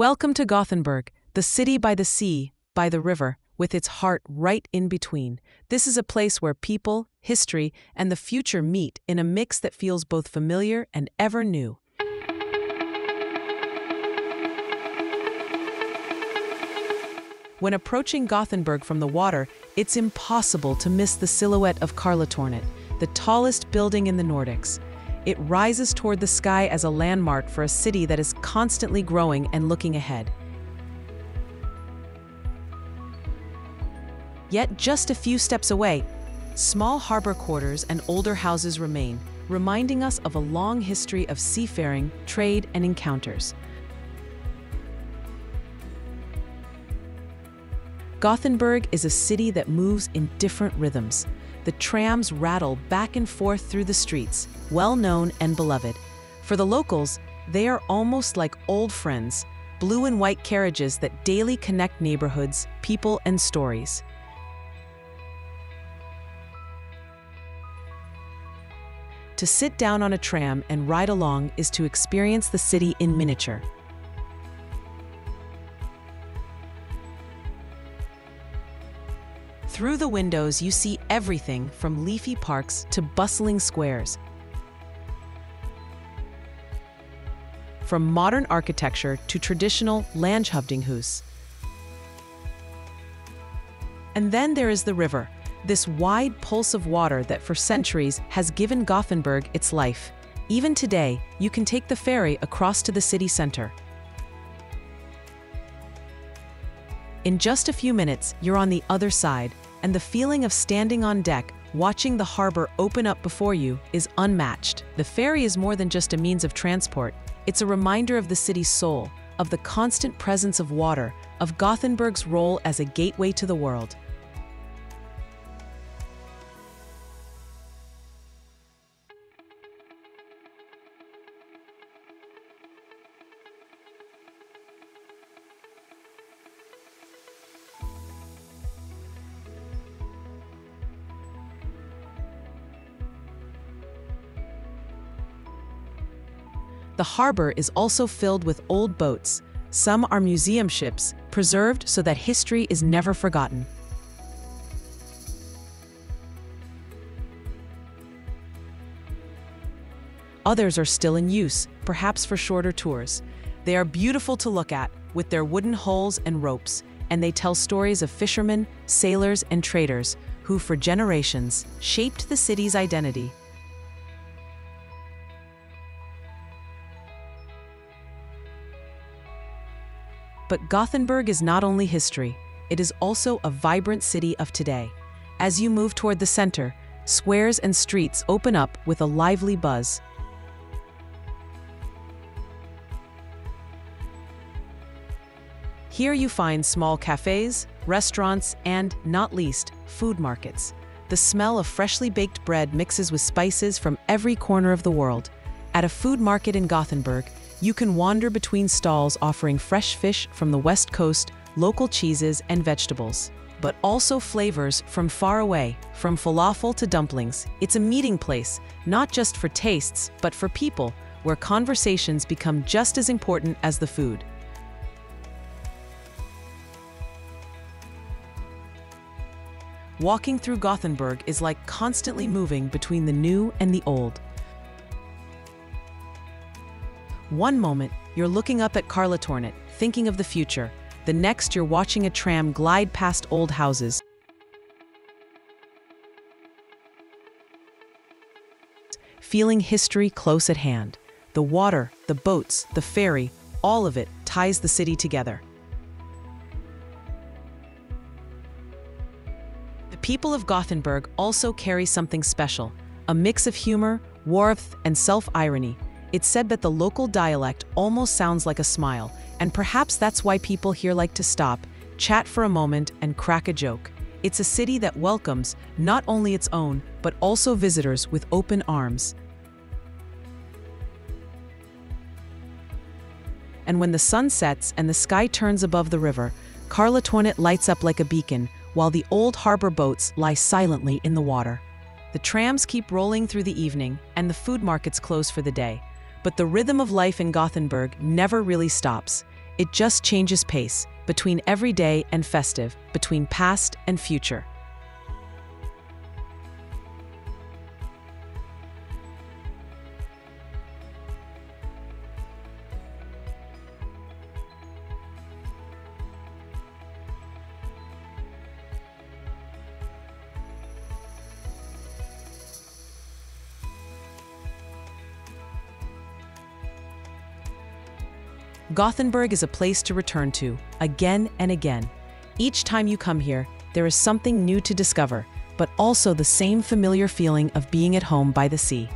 Welcome to Gothenburg, the city by the sea, by the river, with its heart right in between. This is a place where people, history, and the future meet in a mix that feels both familiar and ever new. When approaching Gothenburg from the water, it's impossible to miss the silhouette of Karlatornet, the tallest building in the Nordics. It rises toward the sky as a landmark for a city that is constantly growing and looking ahead. Yet just a few steps away, small harbor quarters and older houses remain, reminding us of a long history of seafaring, trade, and encounters. Gothenburg is a city that moves in different rhythms. The trams rattle back and forth through the streets, well known and beloved. For the locals, they are almost like old friends, blue and white carriages that daily connect neighborhoods, people, and stories. To sit down on a tram and ride along is to experience the city in miniature. Through the windows, you see everything from leafy parks to bustling squares. From modern architecture to traditional landshövdingehus. And then there is the river, this wide pulse of water that for centuries has given Gothenburg its life. Even today, you can take the ferry across to the city center. In just a few minutes, you're on the other side, and the feeling of standing on deck, watching the harbor open up before you, is unmatched. The ferry is more than just a means of transport. It's a reminder of the city's soul, of the constant presence of water, of Gothenburg's role as a gateway to the world. The harbor is also filled with old boats. Some are museum ships, preserved so that history is never forgotten. Others are still in use, perhaps for shorter tours. They are beautiful to look at, with their wooden hulls and ropes, and they tell stories of fishermen, sailors, and traders who, for generations, shaped the city's identity. But Gothenburg is not only history, it is also a vibrant city of today. As you move toward the center, squares and streets open up with a lively buzz. Here you find small cafes, restaurants, and, not least, food markets. The smell of freshly baked bread mixes with spices from every corner of the world. At a food market in Gothenburg, you can wander between stalls offering fresh fish from the West Coast, local cheeses and vegetables, but also flavors from far away, from falafel to dumplings. It's a meeting place, not just for tastes, but for people, where conversations become just as important as the food. Walking through Gothenburg is like constantly moving between the new and the old. One moment, you're looking up at Karlatornet, thinking of the future. The next, you're watching a tram glide past old houses, feeling history close at hand. The water, the boats, the ferry, all of it ties the city together. The people of Gothenburg also carry something special, a mix of humor, warmth, and self-irony. It's said that the local dialect almost sounds like a smile, and perhaps that's why people here like to stop, chat for a moment, and crack a joke. It's a city that welcomes not only its own, but also visitors with open arms. And when the sun sets and the sky turns above the river, Karlatornet lights up like a beacon, while the old harbor boats lie silently in the water. The trams keep rolling through the evening, and the food markets close for the day. But the rhythm of life in Gothenburg never really stops. It just changes pace, between everyday and festive, between past and future. Gothenburg is a place to return to, again and again. Each time you come here, there is something new to discover, but also the same familiar feeling of being at home by the sea.